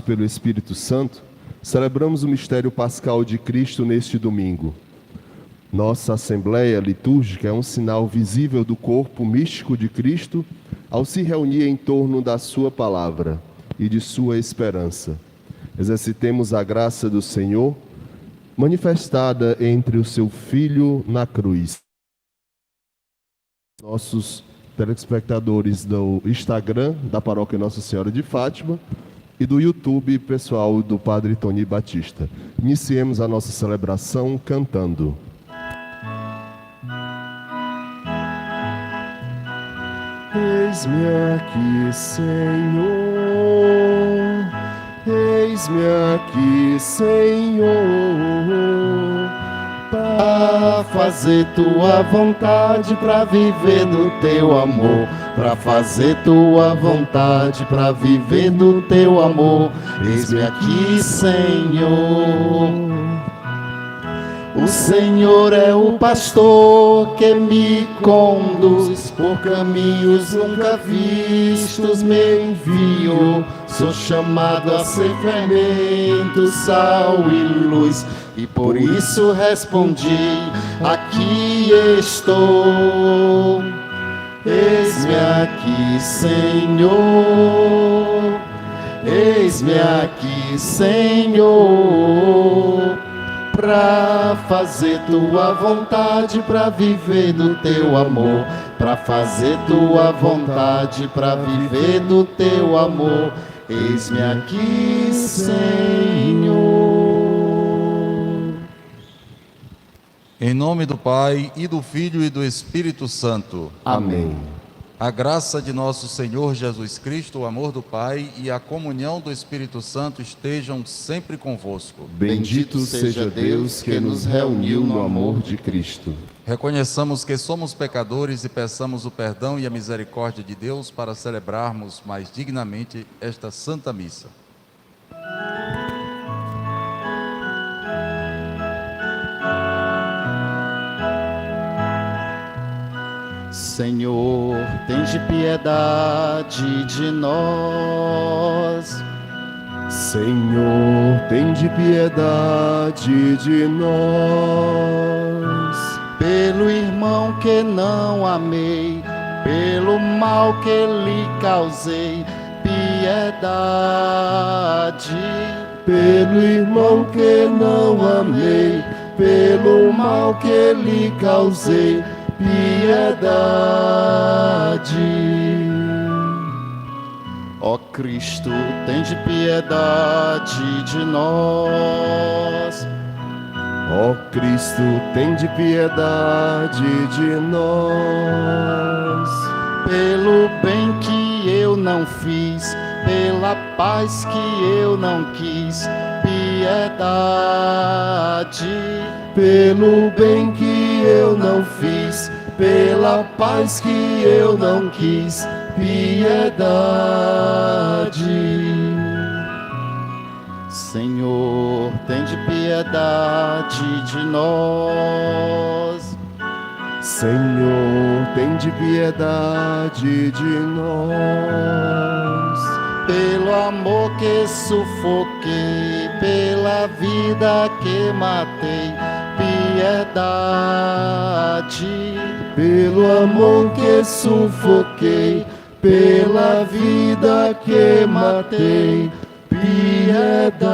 Pelo Espírito Santo, celebramos o mistério pascal de Cristo neste domingo. Nossa assembleia litúrgica é um sinal visível do corpo místico de Cristo ao se reunir em torno da sua palavra e de sua esperança. Exercitemos a graça do Senhor, manifestada entre o seu Filho na cruz. Nossos telespectadores do Instagram da Paróquia Nossa Senhora de Fátima e do YouTube pessoal do Padre Tony Batista. Iniciemos a nossa celebração cantando. Eis-me aqui, Senhor, eis-me aqui, Senhor, para fazer tua vontade, para viver do teu amor, para fazer tua vontade, para viver do teu amor. Eis-me aqui, Senhor. O Senhor é o pastor que me conduz por caminhos nunca vistos, me enviou. Sou chamado a ser fermento, sal e luz, e por isso respondi: aqui estou. Eis-me aqui, Senhor, eis-me aqui, Senhor, para fazer tua vontade, para viver do teu amor, para fazer tua vontade, para viver do teu amor. Eis-me aqui, Senhor. Em nome do Pai, e do Filho, e do Espírito Santo. Amém. A graça de nosso Senhor Jesus Cristo, o amor do Pai e a comunhão do Espírito Santo estejam sempre convosco. Bendito seja Deus que nos reuniu no amor de Cristo. Reconheçamos que somos pecadores e peçamos o perdão e a misericórdia de Deus para celebrarmos mais dignamente esta Santa Missa. Senhor, tende piedade de nós. Senhor, tende piedade de nós. Pelo irmão que não amei, pelo mal que lhe causei, piedade. Pelo irmão que não amei, pelo mal que lhe causei, piedade. Ó Cristo, tende piedade de nós. Ó Cristo, tende piedade de nós. Pelo bem que eu não fiz, pela paz que eu não quis, piedade. Pelo bem que eu não fiz, pela paz que eu não quis, piedade. Senhor, tende piedade de nós. Senhor, tende piedade de nós. Pelo amor que sufoquei, pela vida que matei, piedade. Pelo amor que sufoquei, pela vida que matei, piedade.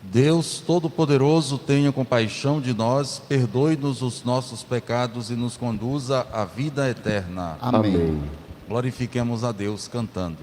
Deus Todo-Poderoso, tenha compaixão de nós, perdoe-nos os nossos pecados e nos conduza à vida eterna. Amém. Glorifiquemos a Deus cantando.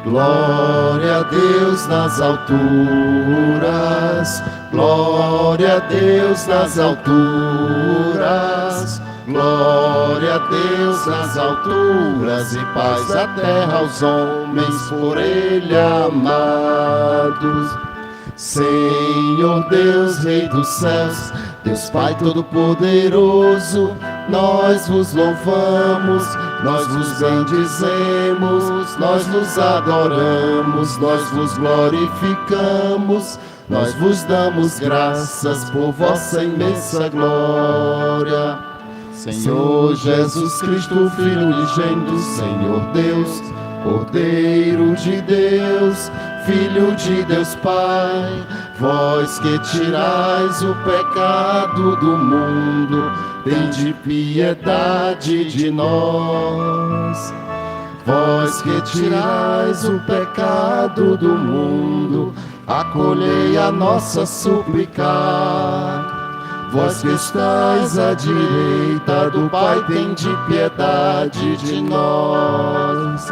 Glória a Deus nas alturas, glória a Deus nas alturas, glória a Deus nas alturas, e paz à terra aos homens por Ele amados. Senhor Deus, Rei dos céus, Deus Pai Todo-Poderoso, Nós vos louvamos, nós vos bendizemos, nós vos adoramos, nós vos glorificamos, nós vos damos graças por vossa imensa glória. Senhor Jesus Cristo, Filho unigênito, Senhor Deus, Cordeiro de Deus, Filho de Deus Pai, vós que tirais o pecado do mundo, tende piedade de nós. Vós que tirais o pecado do mundo, acolhei a nossa súplica. Vós que estais à direita do Pai, tende piedade de nós.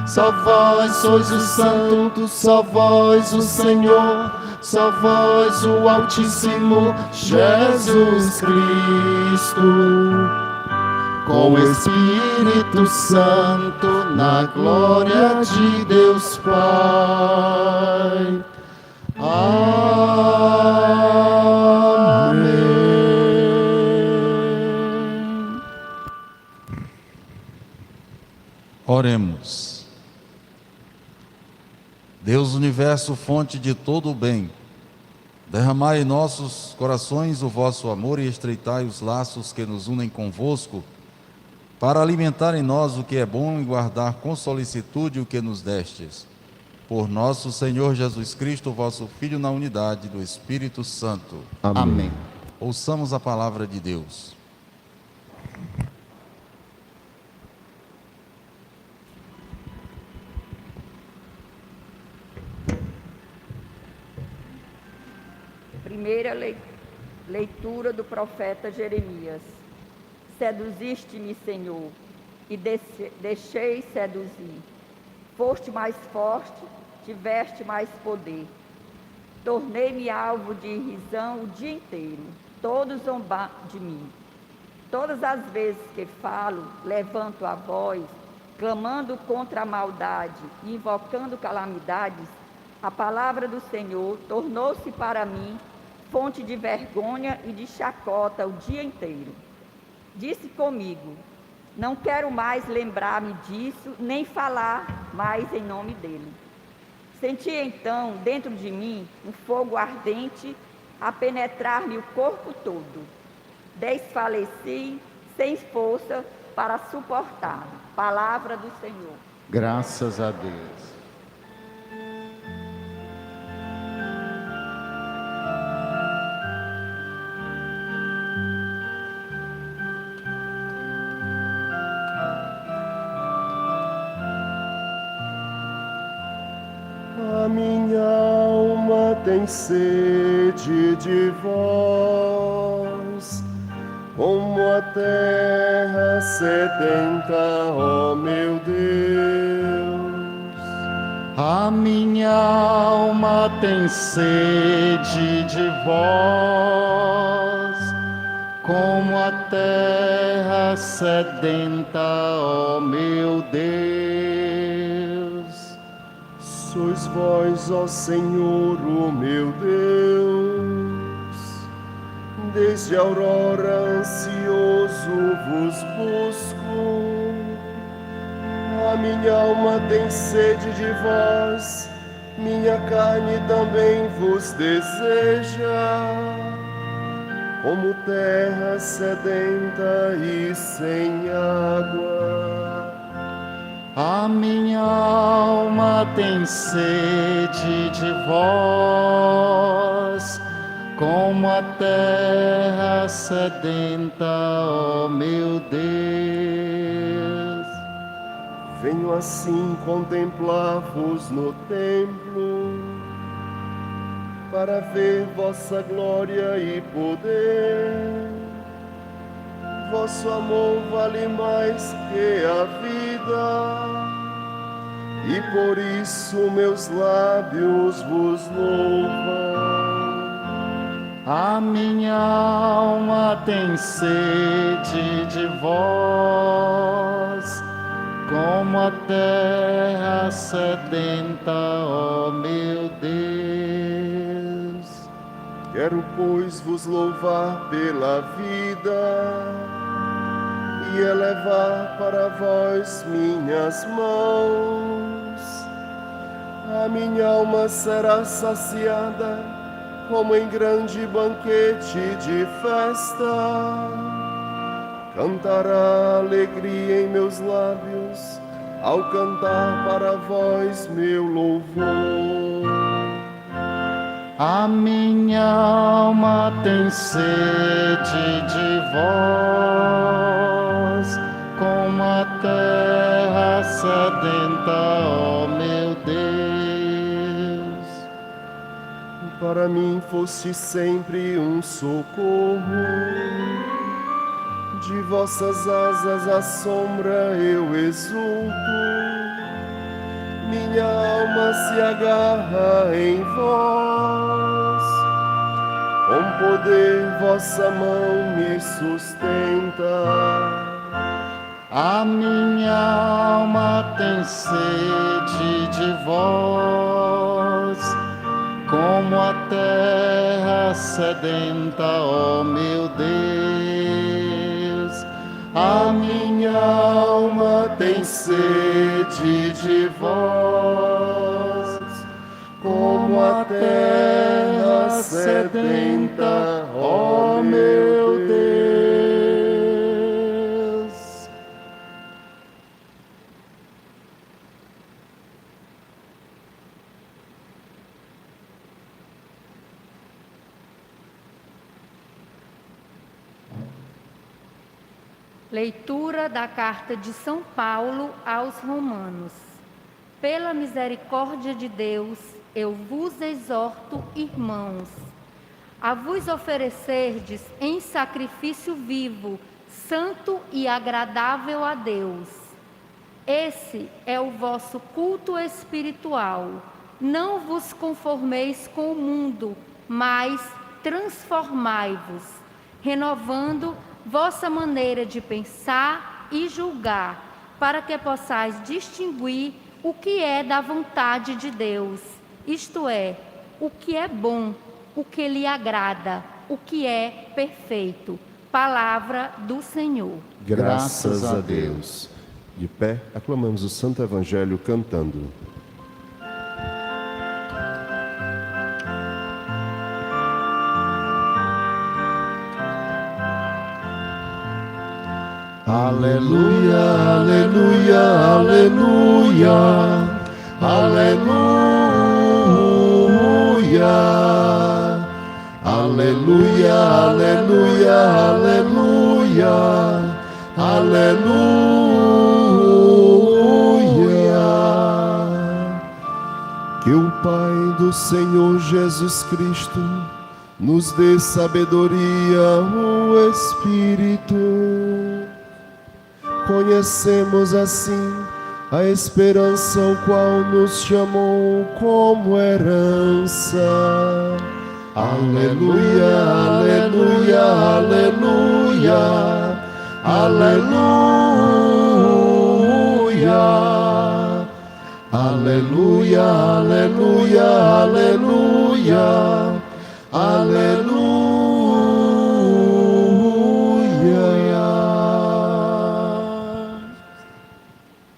Só vós sois o Santo, só vós o Senhor, só vós o Altíssimo Jesus Cristo. Com o Espírito Santo, na glória de Deus Pai. Amém. Oremos. Deus universo, fonte de todo o bem, derramai em nossos corações o vosso amor e estreitai os laços que nos unem convosco, para alimentar em nós o que é bom e guardar com solicitude o que nos destes. Por nosso Senhor Jesus Cristo, vosso Filho, na unidade do Espírito Santo. Amém. Ouçamos a palavra de Deus. Primeira leitura do profeta Jeremias. Seduziste-me, Senhor, e deixei seduzir. Foste mais forte, tiveste mais poder. Tornei-me alvo de irrisão o dia inteiro. Todos zombam de mim. Todas as vezes que falo, levanto a voz, clamando contra a maldade e invocando calamidades, a palavra do Senhor tornou-se para mim fonte de vergonha e de chacota o dia inteiro. Disse comigo: não quero mais lembrar-me disso, nem falar mais em nome dele. Senti então, dentro de mim, um fogo ardente a penetrar-me o corpo todo. Desfaleci, sem força para suportar. Palavra do Senhor. Graças a Deus. A minha alma tem sede de vós, como a terra sedenta, ó meu Deus. A minha alma tem sede de vós, como a terra sedenta, ó meu Deus. Sois vós, ó Senhor, o meu Deus, desde a aurora ansioso vos busco. A minha alma tem sede de vós, minha carne também vos deseja, como terra sedenta e sem água. A minha alma tem sede de vós, como a terra sedenta, ó meu Deus. Venho assim contemplar-vos no templo, para ver vossa glória e poder. Vosso amor vale mais que a vida, e por isso meus lábios vos louvam. A minha alma tem sede de vós, como a terra sedenta, ó meu Deus. Quero, pois, vos louvar pela vida, e elevar para vós minhas mãos. A minha alma será saciada como em grande banquete de festa. Cantará alegria em meus lábios ao cantar para vós meu louvor. A minha alma tem sede de vós, como a terra sedenta, ó meu Deus. Para mim foste sempre um socorro, de vossas asas à sombra eu exulto. Minha alma se agarra em vós, com poder vossa mão me sustenta. A minha alma tem sede de vós, como a terra sedenta, ó meu Deus. A minha alma tem sede de vós, como a terra sedenta, ó meu Deus. Leitura da carta de São Paulo aos Romanos. Pela misericórdia de Deus, eu vos exorto, irmãos, a vos oferecerdes em sacrifício vivo, santo e agradável a Deus. Esse é o vosso culto espiritual. Não vos conformeis com o mundo, mas transformai-vos, renovando vossa maneira de pensar e julgar, para que possais distinguir o que é da vontade de Deus, isto é, o que é bom, o que lhe agrada, o que é perfeito. Palavra do Senhor. Graças a Deus. De pé, aclamamos o Santo Evangelho cantando. Aleluia, aleluia, aleluia, aleluia, aleluia, aleluia, aleluia, aleluia. Que o Pai do Senhor Jesus Cristo nos dê sabedoria, o Espírito. Conhecemos assim a esperança ao qual nos chamou como herança. Aleluia, aleluia, aleluia, aleluia, aleluia, aleluia, aleluia, aleluia.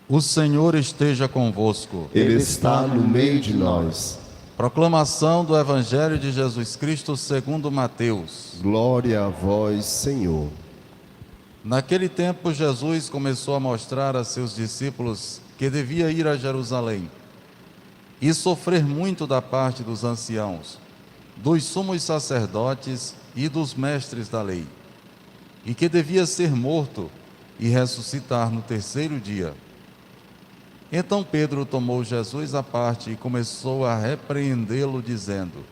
O Senhor esteja convosco. Ele está no meio de nós. Proclamação do Evangelho de Jesus Cristo segundo Mateus. Glória a vós, Senhor. Naquele tempo, Jesus começou a mostrar a seus discípulos que devia ir a Jerusalém e sofrer muito da parte dos anciãos, dos sumos sacerdotes e dos mestres da lei, e que devia ser morto e ressuscitar no terceiro dia. Então Pedro tomou Jesus à parte e começou a repreendê-lo, dizendo: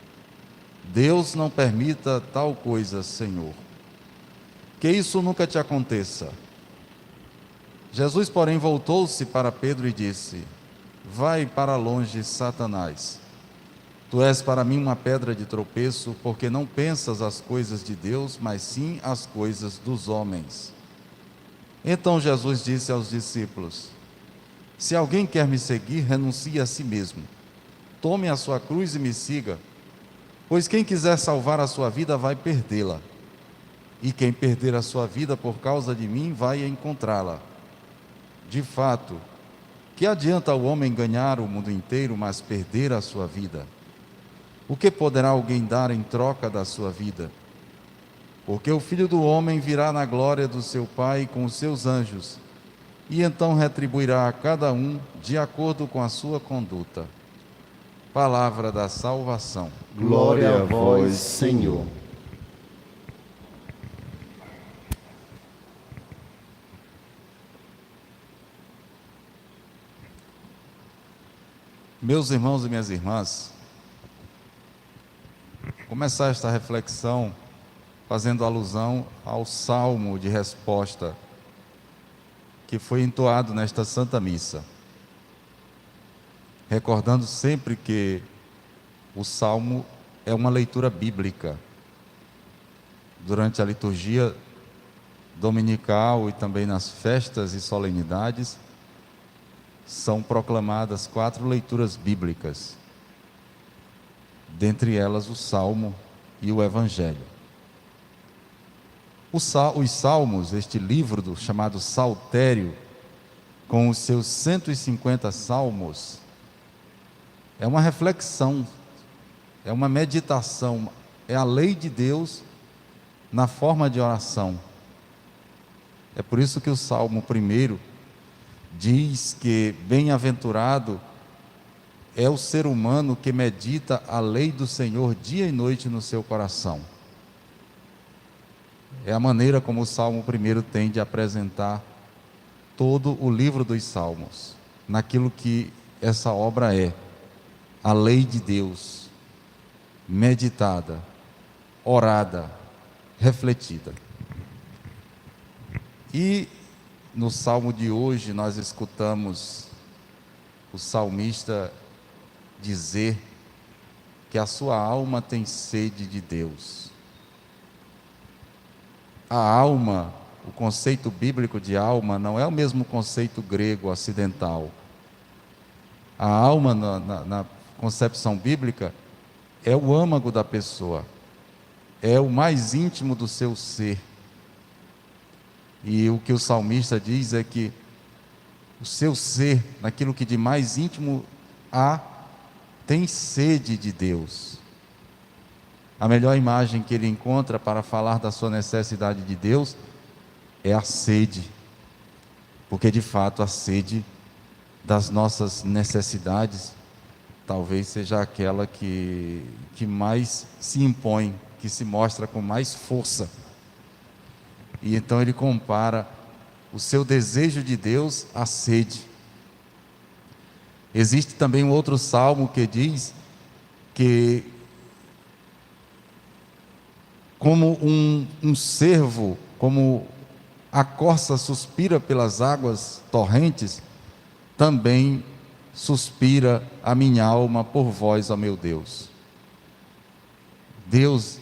Deus não permita tal coisa, Senhor. Que isso nunca te aconteça. Jesus, porém, voltou-se para Pedro e disse: Vai para longe, Satanás. Tu és para mim uma pedra de tropeço, porque não pensas as coisas de Deus, mas sim as coisas dos homens. Então Jesus disse aos discípulos: Se alguém quer me seguir, renuncie a si mesmo. Tome a sua cruz e me siga. Pois quem quiser salvar a sua vida vai perdê-la. e quem perder a sua vida por causa de mim vai encontrá-la. De fato, que adianta o homem ganhar o mundo inteiro, mas perder a sua vida? O que poderá alguém dar em troca da sua vida? Porque o Filho do Homem virá na glória do seu Pai com os seus anjos, e então retribuirá a cada um de acordo com a sua conduta. Palavra da salvação. Glória a vós, Senhor. Meus irmãos e minhas irmãs, vou começar esta reflexão fazendo alusão ao salmo de resposta que foi entoado nesta Santa Missa. Recordando sempre que o salmo é uma leitura bíblica. Durante a liturgia dominical e também nas festas e solenidades, são proclamadas 4 leituras bíblicas, dentre elas o Salmo e o Evangelho. Os Salmos, este livro chamado Saltério, com os seus 150 salmos, é uma reflexão, é uma meditação, é a lei de Deus na forma de oração. É por isso que o Salmo 1 diz que bem-aventurado é o ser humano que medita a lei do Senhor dia e noite no seu coração. É a maneira como o Salmo 1 tem de apresentar todo o livro dos Salmos, naquilo que essa obra é, a lei de Deus, meditada, orada, refletida. E no Salmo de hoje nós escutamos o salmista dizer que a sua alma tem sede de Deus. A alma, o conceito bíblico de alma não é o mesmo conceito grego ocidental. A alma na concepção bíblica é o âmago da pessoa, é o mais íntimo do seu ser. E o que o salmista diz é que o seu ser, naquilo que de mais íntimo há, tem sede de Deus. A melhor imagem que ele encontra para falar da sua necessidade de Deus é a sede, porque de fato a sede das nossas necessidades talvez seja aquela que mais se impõe, que se mostra com mais força. E então ele compara o seu desejo de Deus à sede. Existe também um outro salmo que diz que, como um cervo, como a corça suspira pelas águas torrentes, também suspira a minha alma por vós, ó meu Deus. Deus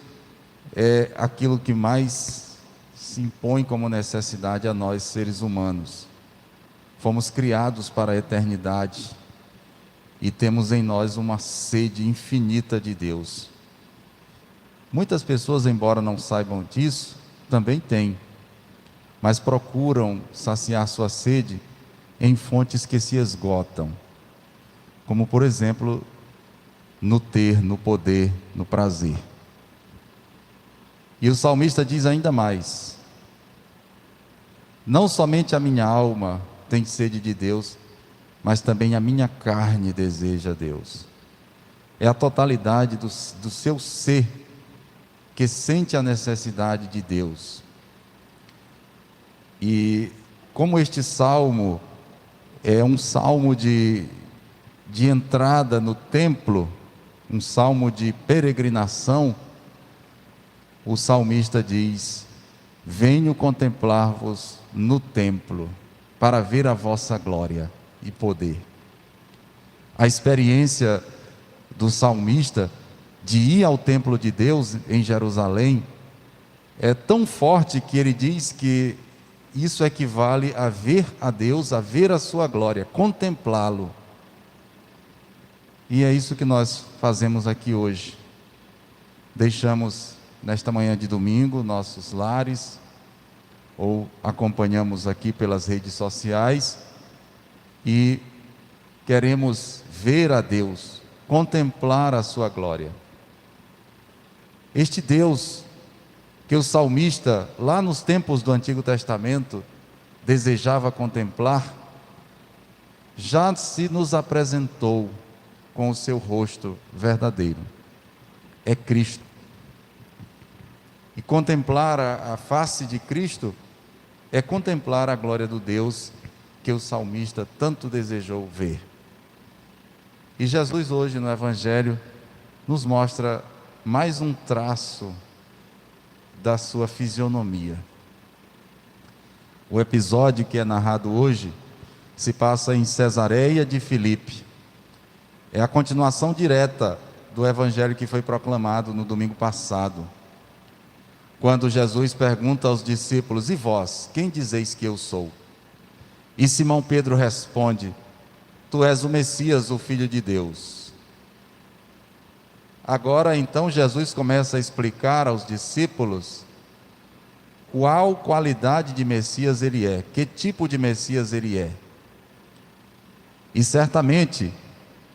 é aquilo que mais se impõe como necessidade a nós, seres humanos. Fomos criados para a eternidade e temos em nós uma sede infinita de Deus. Muitas pessoas, embora não saibam disso, também têm, mas procuram saciar sua sede em fontes que se esgotam, como por exemplo, no ter, no poder, no prazer. E o salmista diz ainda mais: não somente a minha alma tem sede de Deus, mas também a minha carne deseja Deus. É a totalidade do seu ser que sente a necessidade de Deus. E como este salmo é um salmo de entrada no templo, um salmo de peregrinação, o salmista diz: venho contemplar-vos no templo, para ver a vossa glória e poder. A experiência do salmista de ir ao templo de Deus em Jerusalém é tão forte que ele diz que isso equivale a ver a Deus, a ver a sua glória, contemplá-lo. E é isso que nós fazemos aqui hoje. Deixamos nesta manhã de domingo, nossos lares, ou acompanhamos aqui pelas redes sociais, e queremos ver a Deus, contemplar a sua glória. Este Deus que o salmista, lá nos tempos do Antigo Testamento, desejava contemplar, já se nos apresentou com o seu rosto verdadeiro. É Cristo. E contemplar a face de Cristo é contemplar a glória do Deus que o salmista tanto desejou ver. E Jesus hoje no Evangelho nos mostra mais um traço da sua fisionomia. O episódio que é narrado hoje se passa em Cesareia de Filipe. É a continuação direta do evangelho que foi proclamado no domingo passado, quando Jesus pergunta aos discípulos: e vós, quem dizeis que eu sou? E Simão Pedro responde: tu és o Messias, o Filho de Deus. Agora então Jesus começa a explicar aos discípulos qual qualidade de Messias ele é, que tipo de Messias ele é. E certamente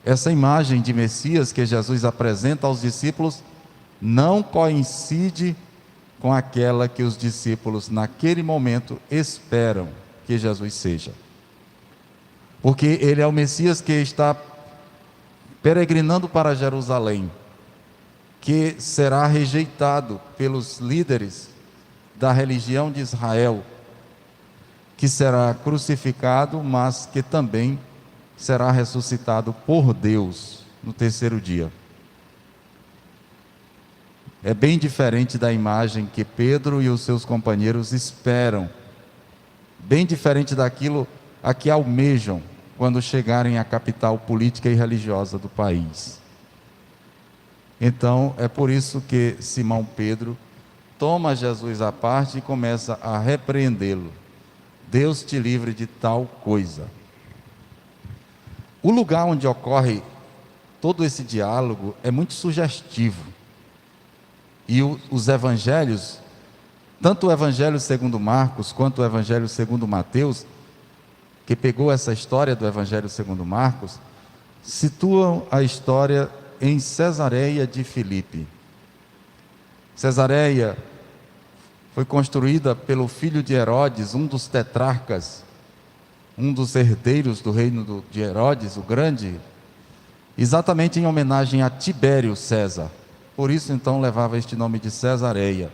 essa imagem de Messias que Jesus apresenta aos discípulos não coincide com aquela que os discípulos naquele momento esperam que Jesus seja. Porque ele é o Messias que está peregrinando para Jerusalém, que será rejeitado pelos líderes da religião de Israel, que será crucificado, mas que também será ressuscitado por Deus no terceiro dia. É bem diferente da imagem que Pedro e os seus companheiros esperam, bem diferente daquilo a que almejam quando chegarem à capital política e religiosa do país. Então, é por isso que Simão Pedro toma Jesus à parte e começa a repreendê-lo. Deus te livre de tal coisa. O lugar onde ocorre todo esse diálogo é muito sugestivo. E os evangelhos, tanto o evangelho segundo Marcos, quanto o evangelho segundo Mateus, que pegou essa história do evangelho segundo Marcos, situam a história em Cesareia de Filipe. Cesareia foi construída pelo filho de Herodes, um dos tetrarcas, um dos herdeiros do reino de Herodes, o Grande, exatamente em homenagem a Tibério César. Por isso então levava este nome de Cesareia.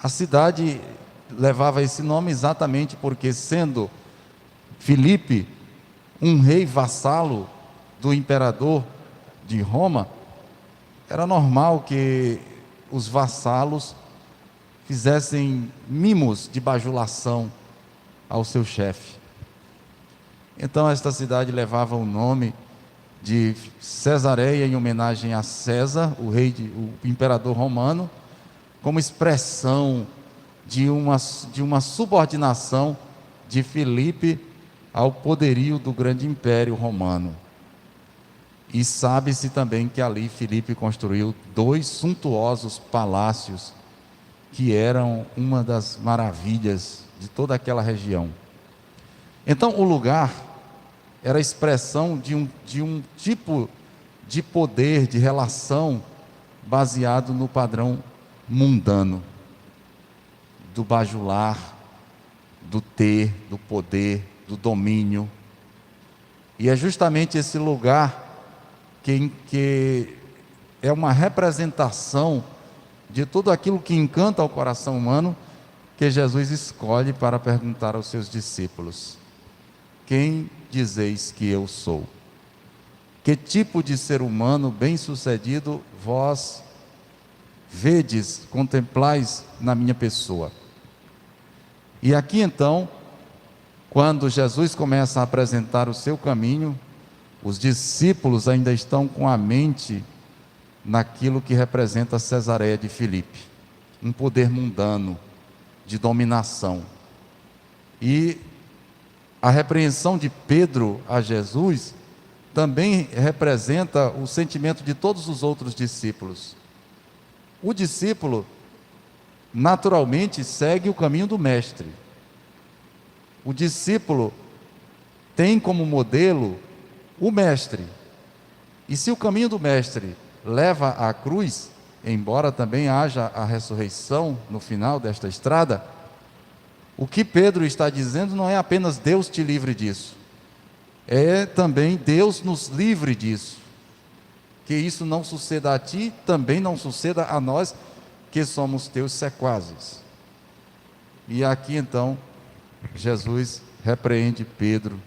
A cidade levava esse nome exatamente porque, sendo Filipe um rei vassalo do imperador de Roma, era normal que os vassalos fizessem mimos de bajulação ao seu chefe. Então esta cidade levava o nome de Cesareia em homenagem a César, o imperador romano, como expressão de uma subordinação de Filipe ao poderio do grande império romano. E sabe-se também que ali Filipe construiu 2 suntuosos palácios que eram uma das maravilhas de toda aquela região. Então o lugar era a expressão de um tipo de poder, de relação baseado no padrão mundano, do bajular, do ter, do poder, do domínio. E é justamente esse lugar que é uma representação de tudo aquilo que encanta o coração humano, que Jesus escolhe para perguntar aos seus discípulos: quem dizeis que eu sou? Que tipo de ser humano bem-sucedido vós vedes, contemplais na minha pessoa? E aqui então, quando Jesus começa a apresentar o seu caminho, os discípulos ainda estão com a mente naquilo que representa Cesareia de Filipe, um poder mundano de dominação. E a repreensão de Pedro a Jesus também representa o sentimento de todos os outros discípulos. O discípulo, naturalmente, segue o caminho do mestre. O discípulo tem como modelo o mestre. E se o caminho do mestre leva à cruz, embora também haja a ressurreição no final desta estrada, o que Pedro está dizendo não é apenas Deus te livre disso, é também Deus nos livre disso. Que isso não suceda a ti, também não suceda a nós, que somos teus sequazes. E aqui então, Jesus repreende Pedro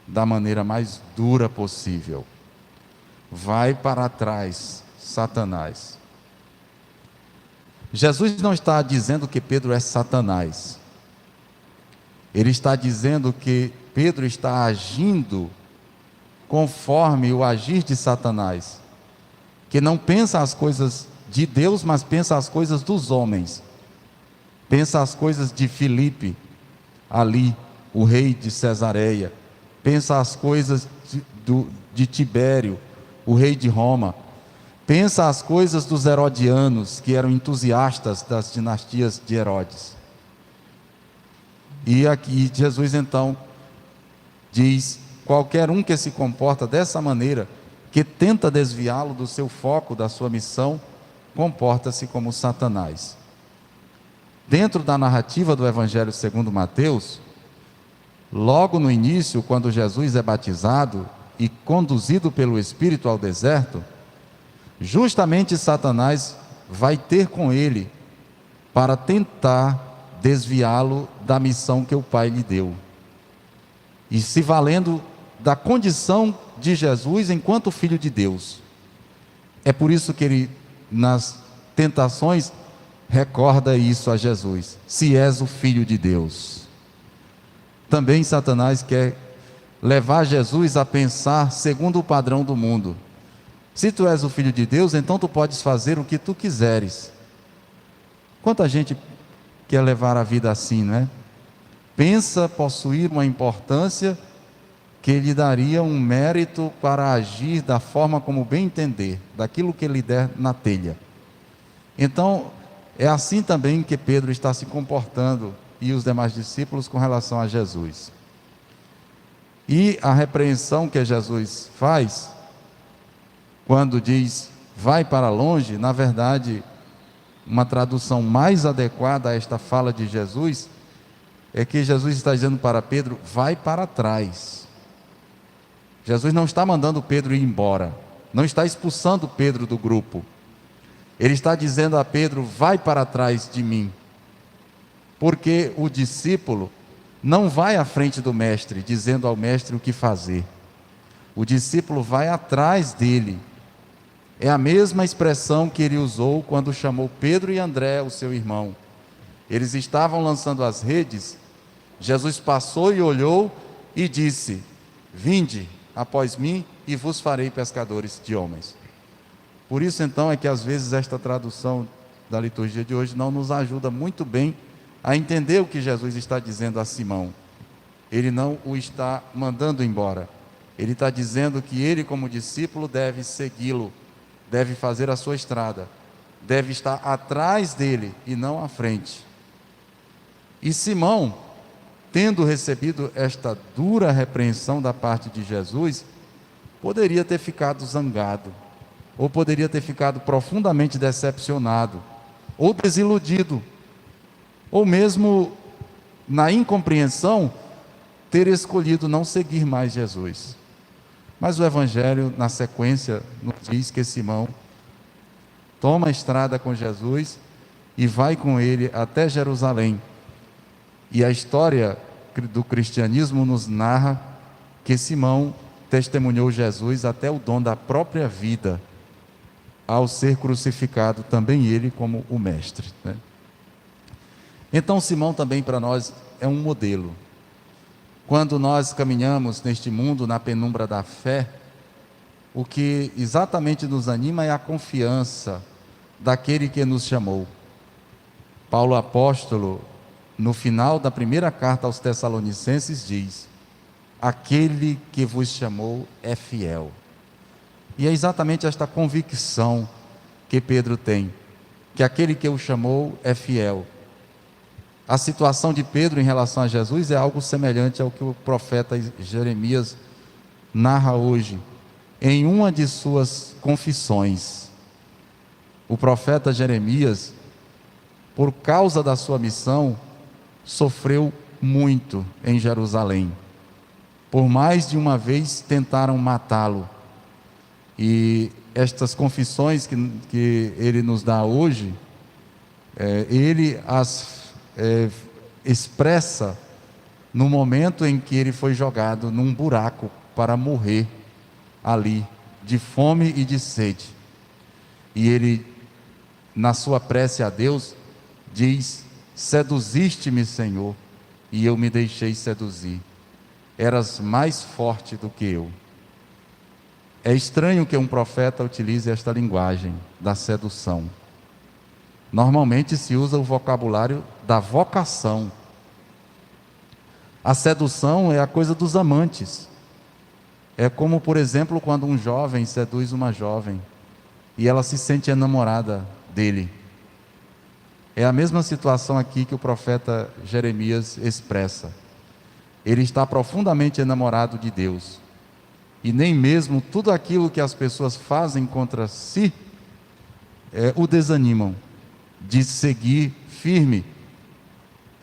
da maneira mais dura possível. Vai para trás, Satanás. Jesus não está dizendo que Pedro é Satanás. Ele está dizendo que Pedro está agindo conforme o agir de Satanás, que não pensa as coisas de Deus, mas pensa as coisas dos homens. Pensa as coisas de Filipe, ali, o rei de Cesareia. Pensa as coisas de Tibério, o rei de Roma. Pensa as coisas dos herodianos, que eram entusiastas das dinastias de Herodes. E aqui Jesus então diz: qualquer um que se comporta dessa maneira, que tenta desviá-lo do seu foco, da sua missão, comporta-se como Satanás. Dentro da narrativa do Evangelho segundo Mateus, logo no início, quando Jesus é batizado e conduzido pelo Espírito ao deserto, justamente Satanás vai ter com ele para tentar desviá-lo da missão que o Pai lhe deu. E se valendo da condição de Jesus enquanto Filho de Deus. É por isso que ele, nas tentações, recorda isso a Jesus: se és o Filho de Deus. Também Satanás quer levar Jesus a pensar segundo o padrão do mundo. Se tu és o Filho de Deus, então tu podes fazer o que tu quiseres. Quanta gente quer levar a vida assim, não é? Pensa possuir uma importância que lhe daria um mérito para agir da forma como bem entender, daquilo que lhe der na telha. Então, é assim também que Pedro está se comportando e os demais discípulos com relação a Jesus. E a repreensão que Jesus faz, quando diz vai para longe, na verdade, uma tradução mais adequada a esta fala de Jesus, é que Jesus está dizendo para Pedro: vai para trás. Jesus não está mandando Pedro ir embora, não está expulsando Pedro do grupo. Ele está dizendo a Pedro: vai para trás de mim. Porque o discípulo não vai à frente do mestre, dizendo ao mestre o que fazer. O discípulo vai atrás dele. É a mesma expressão que ele usou quando chamou Pedro e André, o seu irmão. Eles estavam lançando as redes. Jesus passou e olhou e disse: vinde após mim e vos farei pescadores de homens. Por isso então é que às vezes esta tradução da liturgia de hoje não nos ajuda muito bem a entender o que Jesus está dizendo a Simão. Ele não o está mandando embora. Ele está dizendo que ele, como discípulo, deve segui-lo, deve fazer a sua estrada, deve estar atrás dele e não à frente. E Simão, tendo recebido esta dura repreensão da parte de Jesus, poderia ter ficado zangado, ou poderia ter ficado profundamente decepcionado, ou desiludido, ou mesmo na incompreensão ter escolhido não seguir mais Jesus. Mas o Evangelho, na sequência, nos diz que Simão toma a estrada com Jesus e vai com ele até Jerusalém. E a história do cristianismo nos narra que Simão testemunhou Jesus até o dom da própria vida, ao ser crucificado também ele como o mestre, né? Então Simão também para nós é um modelo. Quando nós caminhamos neste mundo na penumbra da fé, o que exatamente nos anima é a confiança daquele que nos chamou. Paulo apóstolo, no final da primeira carta aos Tessalonicenses, diz: aquele que vos chamou é fiel. E é exatamente esta convicção que Pedro tem. que aquele que o chamou é fiel. A situação de Pedro em relação a Jesus é algo semelhante ao que o profeta Jeremias narra hoje, em uma de suas confissões. O profeta Jeremias, por causa da sua missão, sofreu muito em Jerusalém. Por mais de uma vez tentaram matá-lo. E estas confissões que ele nos dá hoje, ele as expressa no momento em que ele foi jogado num buraco para morrer ali, de fome e de sede. E ele, na sua prece a Deus, diz: seduziste-me, Senhor, e eu me deixei seduzir. Eras mais forte do que eu. É estranho que um profeta utilize esta linguagem da sedução. Normalmente se usa o vocabulário da vocação. A sedução é a coisa dos amantes. É como, por exemplo, quando um jovem seduz uma jovem e ela se sente enamorada dele. É a mesma situação aqui que o profeta Jeremias expressa. Ele está profundamente enamorado de Deus. E nem mesmo tudo aquilo que as pessoas fazem contra si o desanimam de seguir firme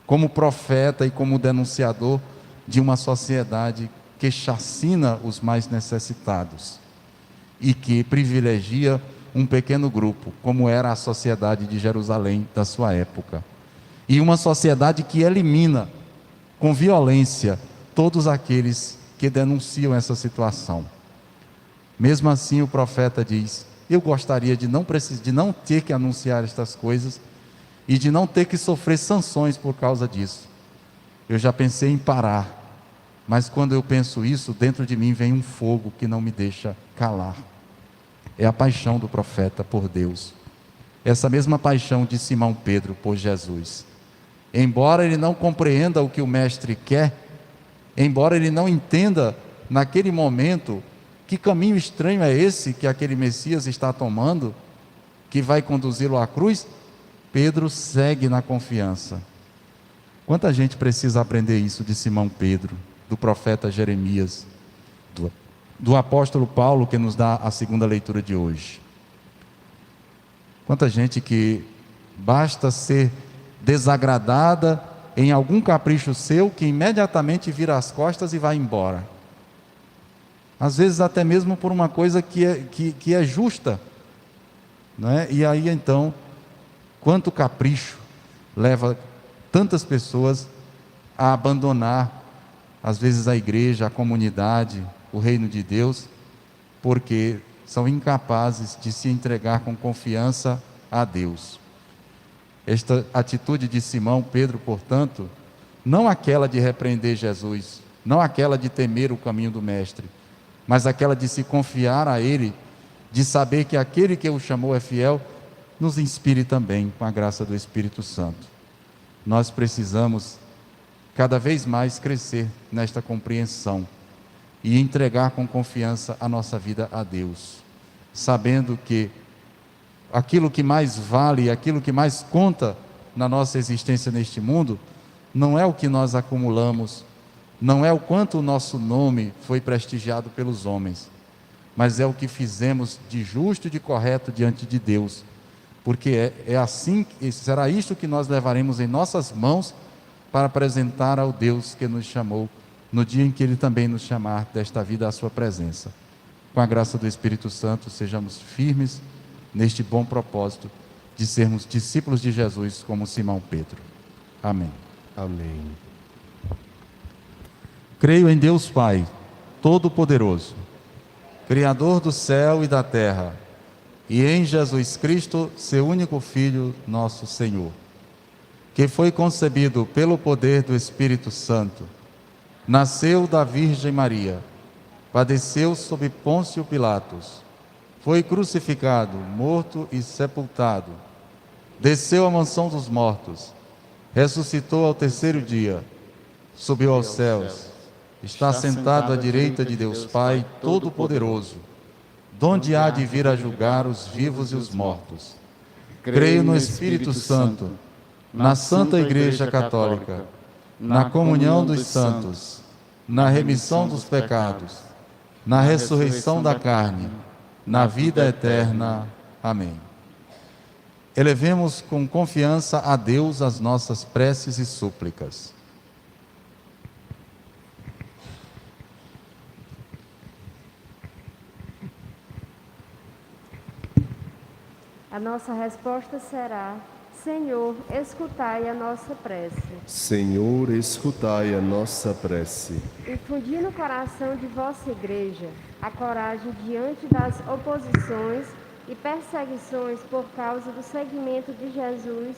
como profeta e como denunciador de uma sociedade que chacina os mais necessitados e que privilegia um pequeno grupo, como era a sociedade de Jerusalém da sua época, e uma sociedade que elimina com violência todos aqueles que denunciam essa situação. Mesmo assim, o profeta diz: eu gostaria de não ter que anunciar estas coisas e de não ter que sofrer sanções por causa disso. Eu já pensei em parar, mas quando eu penso isso, dentro de mim vem um fogo que não me deixa calar. É a paixão do profeta por Deus. Essa mesma paixão de Simão Pedro por Jesus. Embora ele não compreenda o que o mestre quer, embora ele não entenda naquele momento que caminho estranho é esse que aquele Messias está tomando, que vai conduzi-lo à cruz, Pedro segue na confiança. Quanta gente precisa aprender isso de Simão Pedro, do profeta Jeremias, do apóstolo Paulo, que nos dá a segunda leitura de hoje. Quanta gente que basta ser desagradada em algum capricho seu, que imediatamente vira as costas e vai embora. Às vezes até mesmo por uma coisa que é justa, não é? E aí então, quanto capricho leva tantas pessoas a abandonar, às vezes, a igreja, a comunidade, o reino de Deus, porque são incapazes de se entregar com confiança a Deus. Esta atitude de Simão Pedro, portanto, não aquela de repreender Jesus, não aquela de temer o caminho do Mestre, mas aquela de se confiar a Ele, de saber que aquele que o chamou é fiel, nos inspire também com a graça do Espírito Santo. Nós precisamos cada vez mais crescer nesta compreensão e entregar com confiança a nossa vida a Deus, sabendo que aquilo que mais vale, aquilo que mais conta na nossa existência neste mundo, não é o que nós acumulamos, não é o quanto o nosso nome foi prestigiado pelos homens, mas é o que fizemos de justo e de correto diante de Deus, porque é assim, será isto que nós levaremos em nossas mãos para apresentar ao Deus que nos chamou, no dia em que Ele também nos chamar desta vida à sua presença. Com a graça do Espírito Santo, sejamos firmes neste bom propósito de sermos discípulos de Jesus como Simão Pedro. Amém. Amém. Creio em Deus Pai, Todo-Poderoso, Criador do céu e da terra, e em Jesus Cristo, seu único Filho, nosso Senhor, que foi concebido pelo poder do Espírito Santo, nasceu da Virgem Maria, padeceu sob Pôncio Pilatos, foi crucificado, morto e sepultado, desceu à mansão dos mortos, ressuscitou ao terceiro dia, subiu aos céus, está sentado à direita de Deus Pai Todo-Poderoso, donde há de vir a julgar os vivos e os mortos. Creio no Espírito Santo, na Santa Igreja Católica, na comunhão dos santos, na remissão dos pecados, na ressurreição da carne, na vida eterna. Amém. Elevemos com confiança a Deus as nossas preces e súplicas. A nossa resposta será: Senhor, escutai a nossa prece. Senhor, escutai a nossa prece. Infundi no coração de vossa Igreja a coragem diante das oposições e perseguições por causa do seguimento de Jesus,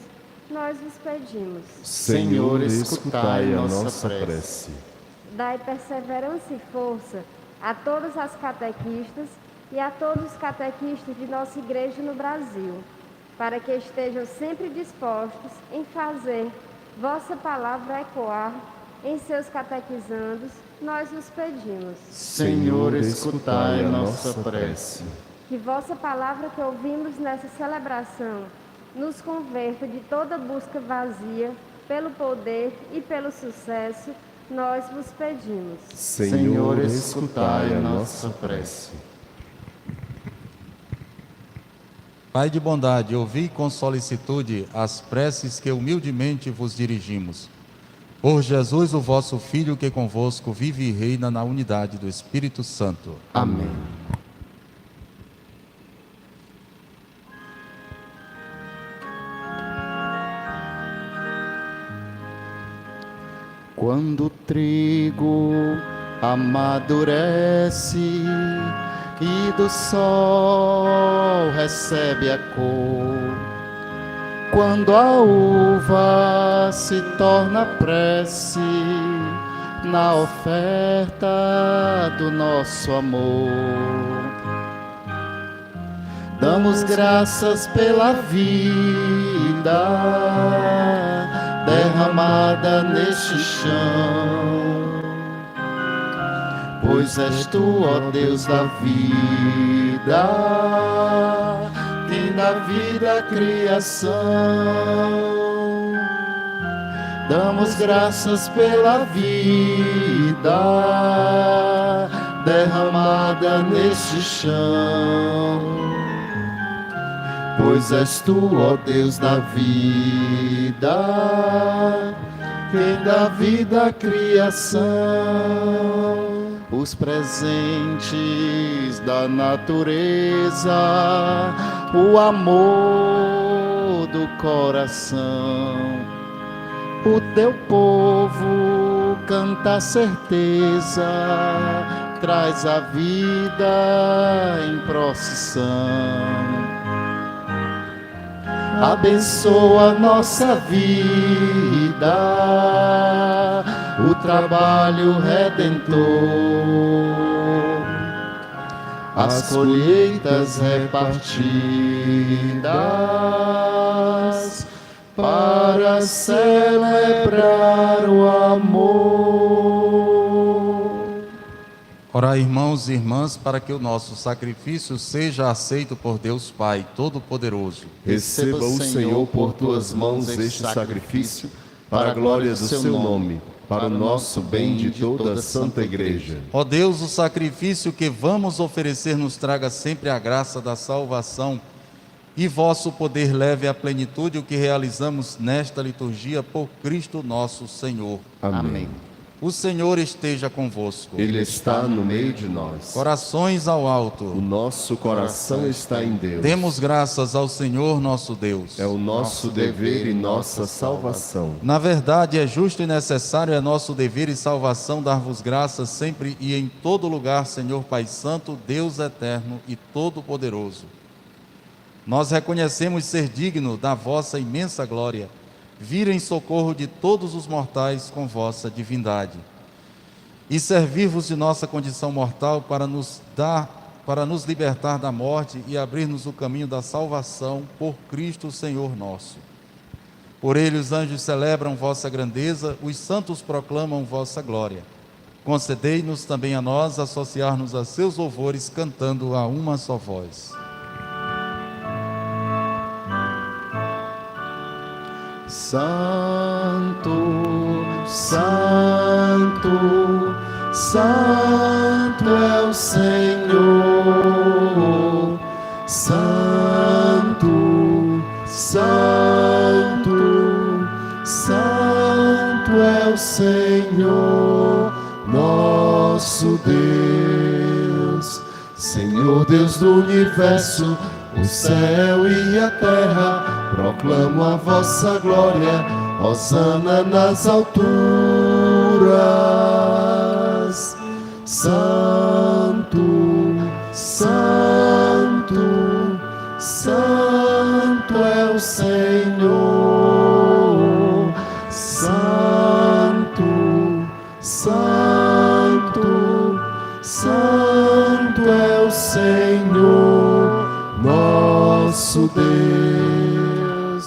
nós vos pedimos. Senhor, escutai a nossa prece. Dai perseverança e força a todas as catequistas e a todos os catequistas de nossa Igreja no Brasil, para que estejam sempre dispostos em fazer vossa palavra ecoar em seus catequizandos, nós vos pedimos. Senhor, escutai a nossa prece. Que vossa palavra que ouvimos nessa celebração nos converta de toda busca vazia pelo poder e pelo sucesso, nós vos pedimos. Senhor, escutai a nossa prece. Pai de bondade, ouvi com solicitude as preces que humildemente vos dirigimos. Por Jesus, o vosso Filho, que convosco vive e reina na unidade do Espírito Santo. Amém. Quando o trigo amadurece e do sol recebe a cor, quando a uva se torna prece na oferta do nosso amor, damos graças pela vida derramada neste chão, pois és tu, ó Deus da vida, quem dá vida à criação. Damos graças pela vida derramada neste chão, pois és tu, ó Deus da vida, quem dá vida à criação. Os presentes da natureza, o amor do coração, o teu povo canta a certeza, traz a vida em procissão. Abençoa nossa vida, o trabalho redentor, as colheitas repartidas para celebrar o amor. Orai, irmãos e irmãs, para que o nosso sacrifício seja aceito por Deus Pai Todo-Poderoso. Receba o Senhor por tuas mãos este sacrifício, para a glória do seu nome, para o nosso bem de toda a Santa Igreja. Ó Deus, o sacrifício que vamos oferecer nos traga sempre a graça da salvação, e vosso poder leve à plenitude o que realizamos nesta liturgia por Cristo nosso Senhor. Amém. O Senhor esteja convosco. Ele está no meio de nós. Corações ao alto. O nosso coração está em Deus. Demos graças ao Senhor nosso Deus. É o nosso dever e nossa salvação. Na verdade, é justo e necessário, é nosso dever e salvação dar-vos graças sempre e em todo lugar, Senhor Pai Santo, Deus eterno e todo-poderoso. Nós reconhecemos ser digno da vossa imensa glória, vir em socorro de todos os mortais com vossa divindade, e servir-vos de nossa condição mortal para nos libertar da morte e abrir-nos o caminho da salvação por Cristo Senhor nosso. Por ele os anjos celebram vossa grandeza, os santos proclamam vossa glória. Concedei-nos também a nós associar-nos a seus louvores, cantando a uma só voz. Santo, Santo, Santo é o Senhor. Santo, Santo, Santo é o Senhor, nosso Deus. Senhor Deus do universo, o céu e a terra proclamam a vossa glória. Hosana nas alturas. Santo, Santo, Santo é o Senhor. Santo, Santo, Santo é o Senhor, nosso Deus.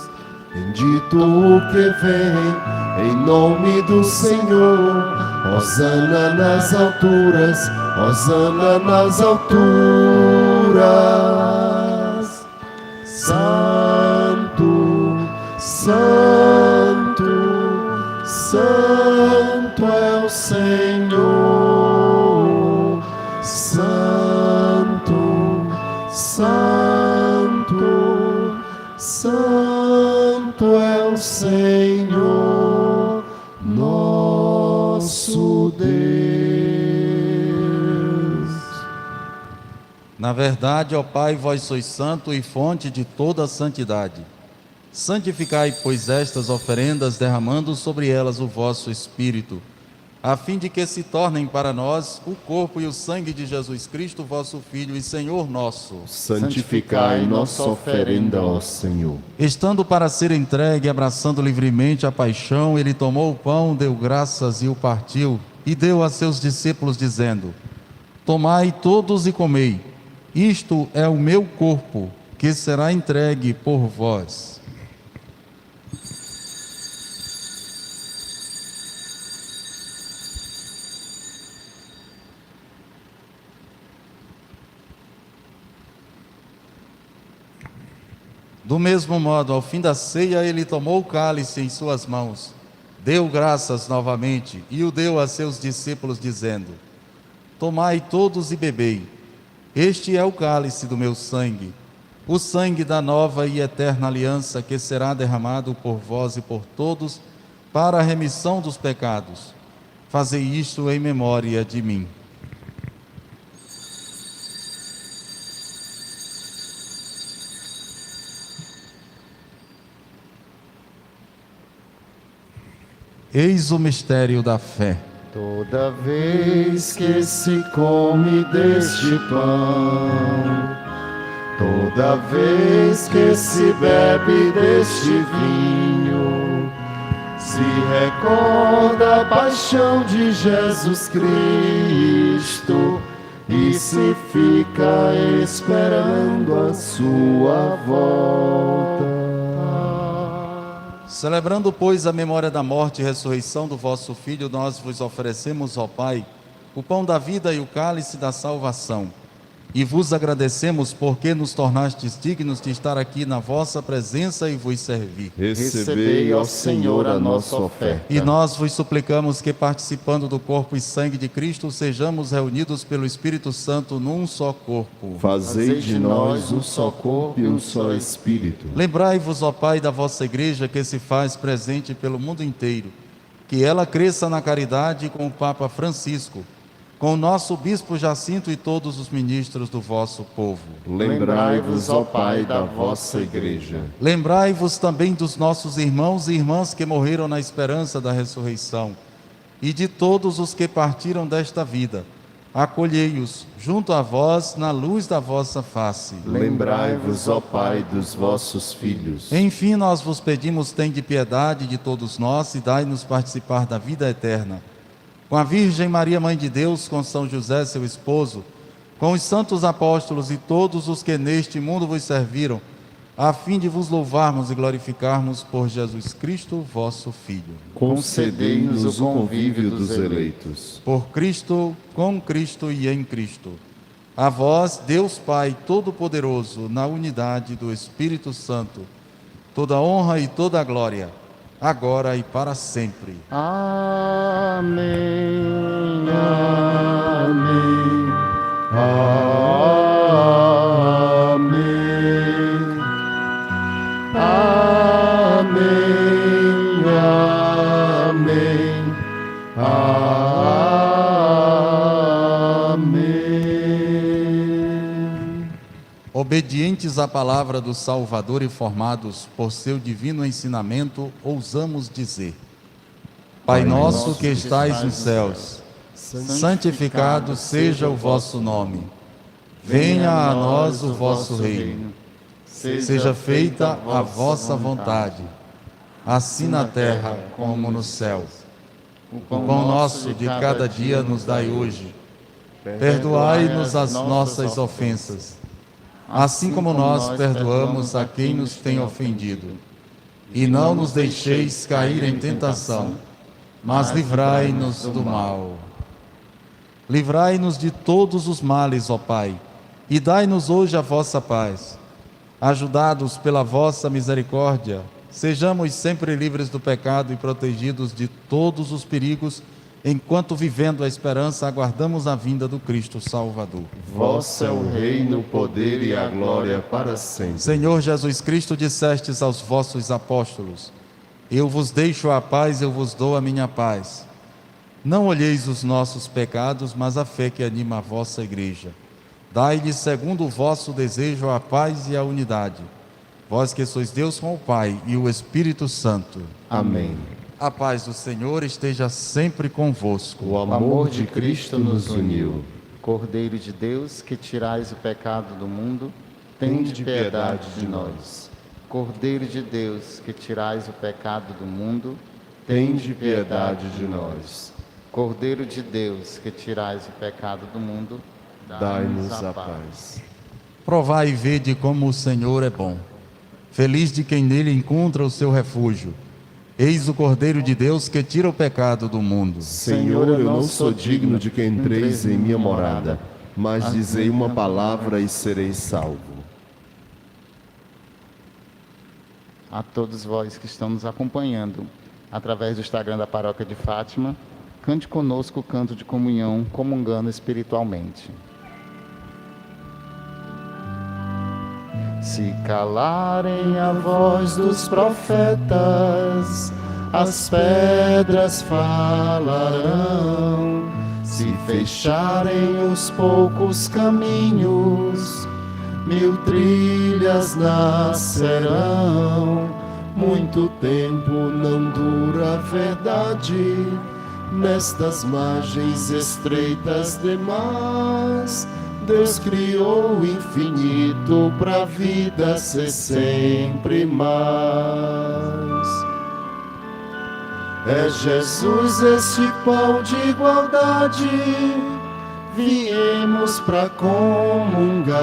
Bendito o que vem em nome do Senhor. Hosana nas alturas, Hosana nas alturas. Santo, Santo, Santo é o Senhor. Santo, Santo, Santo é o Senhor, nosso Deus. Na verdade, ó Pai, vós sois santo e fonte de toda a santidade. Santificai, pois, estas oferendas, derramando sobre elas o vosso Espírito, a fim de que se tornem para nós o corpo e o sangue de Jesus Cristo, vosso Filho e Senhor nosso. Santificai nossa oferenda, ó Senhor. Estando para ser entregue, abraçando livremente a paixão, ele tomou o pão, deu graças e o partiu, e deu a seus discípulos, dizendo: Tomai todos e comei, isto é o meu corpo, que será entregue por vós. Do mesmo modo, ao fim da ceia, ele tomou o cálice em suas mãos, deu graças novamente e o deu a seus discípulos, dizendo: Tomai todos e bebei, este é o cálice do meu sangue, o sangue da nova e eterna aliança, que será derramado por vós e por todos para a remissão dos pecados. Fazei isto em memória de mim. Eis o mistério da fé. Toda vez que se come deste pão, toda vez que se bebe deste vinho, se recorda a paixão de Jesus Cristo e se fica esperando a sua volta. Celebrando, pois, a memória da morte e ressurreição do vosso Filho, nós vos oferecemos, ó Pai, o pão da vida e o cálice da salvação. E vos agradecemos porque nos tornastes dignos de estar aqui na vossa presença e vos servir. Recebei, ó Senhor, a nossa oferta. E nós vos suplicamos que, participando do corpo e sangue de Cristo, sejamos reunidos pelo Espírito Santo num só corpo. Fazei de nós um só corpo e um só Espírito. Lembrai-vos, ó Pai, da vossa igreja que se faz presente pelo mundo inteiro, que ela cresça na caridade com o Papa Francisco, com o nosso Bispo Jacinto e todos os ministros do vosso povo. Lembrai-vos, ó Pai, da vossa igreja. Lembrai-vos também dos nossos irmãos e irmãs que morreram na esperança da ressurreição, e de todos os que partiram desta vida. Acolhei-os junto a vós na luz da vossa face. Lembrai-vos, ó Pai, dos vossos filhos. Enfim, nós vos pedimos, tende piedade de todos nós e dai-nos participar da vida eterna. Com a Virgem Maria, Mãe de Deus, com São José, seu esposo, com os santos apóstolos e todos os que neste mundo vos serviram, a fim de vos louvarmos e glorificarmos por Jesus Cristo, vosso Filho. Concedei-nos o convívio dos eleitos. Por Cristo, com Cristo e em Cristo. A vós, Deus Pai Todo-Poderoso, na unidade do Espírito Santo, toda honra e toda glória, agora e para sempre. Amém, amém, amém, amém, amém. Obedientes à palavra do Salvador e formados por seu divino ensinamento, ousamos dizer: Pai nosso que estais nos céus, santificado seja o vosso nome. Venha a nós o vosso reino. Seja feita a vossa vontade, assim na terra como no céu. O pão nosso de cada dia nos dai hoje. Perdoai-nos as nossas ofensas, assim como nós perdoamos a quem nos tem ofendido. E não nos deixeis cair em tentação, mas livrai-nos do mal. Livrai-nos de todos os males, ó Pai, e dai-nos hoje a vossa paz. Ajudados pela vossa misericórdia, sejamos sempre livres do pecado e protegidos de todos os perigos, enquanto vivendo a esperança aguardamos a vinda do Cristo Salvador. Vosso é o reino, o poder e a glória para sempre. Senhor Jesus Cristo, dissestes aos vossos apóstolos: Eu vos deixo a paz, eu vos dou a minha paz. Não olheis os nossos pecados, mas a fé que anima a vossa igreja. Dai-lhe, segundo o vosso desejo, a paz e a unidade. Vós que sois Deus com o Pai e o Espírito Santo. Amém. A paz do Senhor esteja sempre convosco. O amor de Cristo nos uniu. Cordeiro de Deus, que tirais o pecado do mundo, tende piedade de nós. Cordeiro de Deus, que tirais o pecado do mundo, Tende piedade de nós. Cordeiro de Deus, que tirais o pecado do mundo, Dai-nos a paz. Provai e vede como o Senhor é bom. Feliz de quem nele encontra o seu refúgio. Eis o Cordeiro de Deus que tira o pecado do mundo. Senhor, eu não sou digno de que entreis em minha morada, mas dizei uma palavra e serei salvo. A todos vós que estão nos acompanhando através do Instagram da Paróquia de Fátima, cante conosco o canto de comunhão, comungando espiritualmente. Se calarem a voz dos profetas, as pedras falarão. Se fecharem os poucos caminhos, 1000 trilhas nascerão. Muito tempo não dura a verdade nestas margens estreitas demais. Deus criou o infinito para a vida ser sempre mais. É Jesus este pão de igualdade, viemos para comungar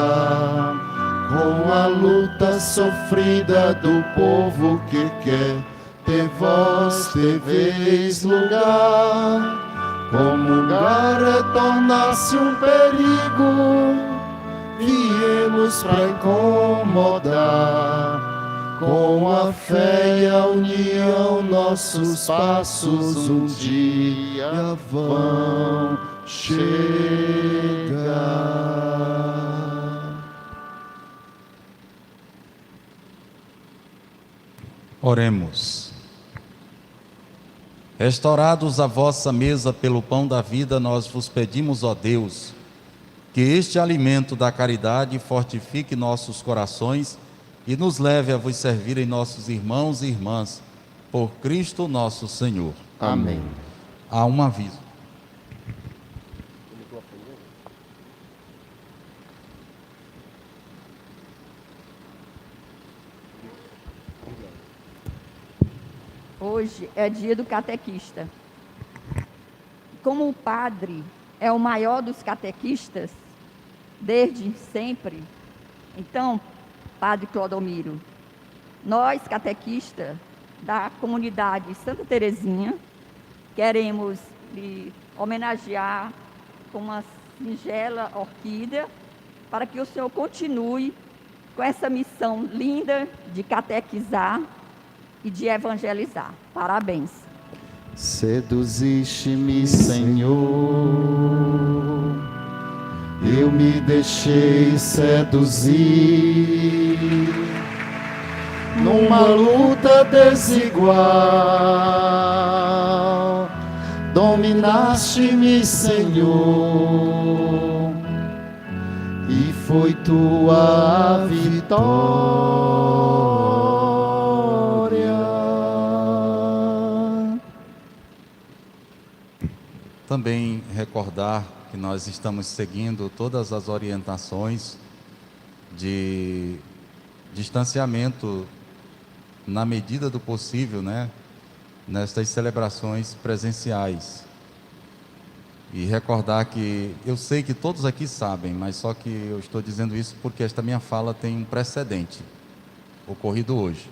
com a luta sofrida do povo que quer ter voz, ter vez, lugar. Comungar é tornar-se um perigo, viemos para incomodar. Com a fé e a união, nossos passos um dia vão chegar. Oremos. Restaurados à vossa mesa pelo pão da vida, nós vos pedimos, ó Deus, que este alimento da caridade fortifique nossos corações e nos leve a vos servirem nossos irmãos e irmãs, por Cristo nosso Senhor. Amém. Há um aviso. Hoje é dia do catequista. Como o padre é o maior dos catequistas, desde sempre, então, Padre Clodomiro, nós, catequistas da comunidade Santa Terezinha, queremos lhe homenagear com uma singela orquídea, para que o senhor continue com essa missão linda de catequizar e de evangelizar. Parabéns. Seduziste-me, Senhor, eu me deixei seduzir numa luta desigual. Dominaste-me, Senhor, e foi tua vitória. Também recordar que nós estamos seguindo todas as orientações de distanciamento na medida do possível, né? Nestas celebrações presenciais. E recordar que, eu sei que todos aqui sabem, mas só que eu estou dizendo isso porque esta minha fala tem um precedente ocorrido hoje.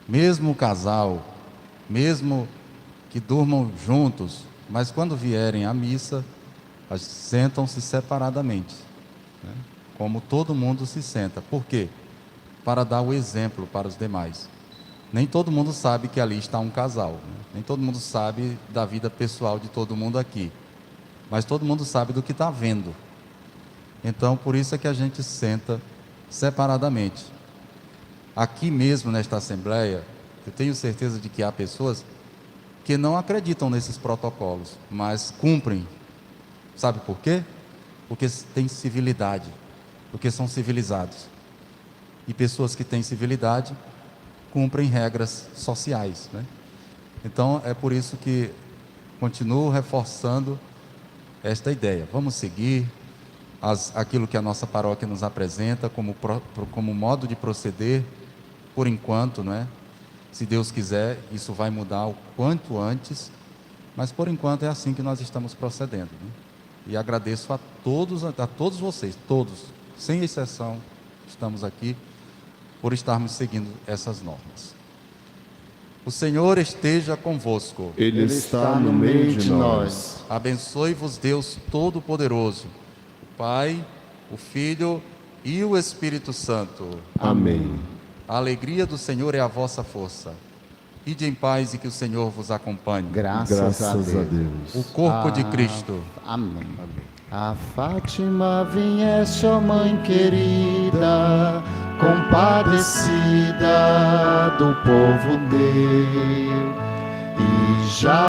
Mesmo o casal, mesmo que durmam juntos, mas quando vierem à missa, sentam-se separadamente, né? Como todo mundo se senta. Por quê? Para dar o exemplo para os demais. Nem todo mundo sabe que ali está um casal, né? Nem todo mundo sabe da vida pessoal de todo mundo aqui, mas todo mundo sabe do que está vendo. Então, por isso é que a gente senta separadamente. Aqui mesmo nesta Assembleia, eu tenho certeza de que há pessoas que não acreditam nesses protocolos, mas cumprem. Sabe por quê? Porque têm civilidade, porque são civilizados. E pessoas que têm civilidade cumprem regras sociais, né? Então, é por isso que continuo reforçando esta ideia. Vamos seguir aquilo que a nossa paróquia nos apresenta como modo de proceder, por enquanto, não é? Se Deus quiser, isso vai mudar o quanto antes, mas por enquanto é assim que nós estamos procedendo, né? E agradeço a todos vocês, todos, sem exceção, estamos aqui, por estarmos seguindo essas normas. O Senhor esteja convosco. Ele está no meio de nós. Abençoe-vos Deus Todo-Poderoso, o Pai, o Filho e o Espírito Santo. Amém. A alegria do Senhor é a vossa força. Ide em paz e que o Senhor vos acompanhe. Graças a Deus. O corpo de Cristo. Amém. A Fátima vieste, ó Mãe querida, compadecida do povo teu, e já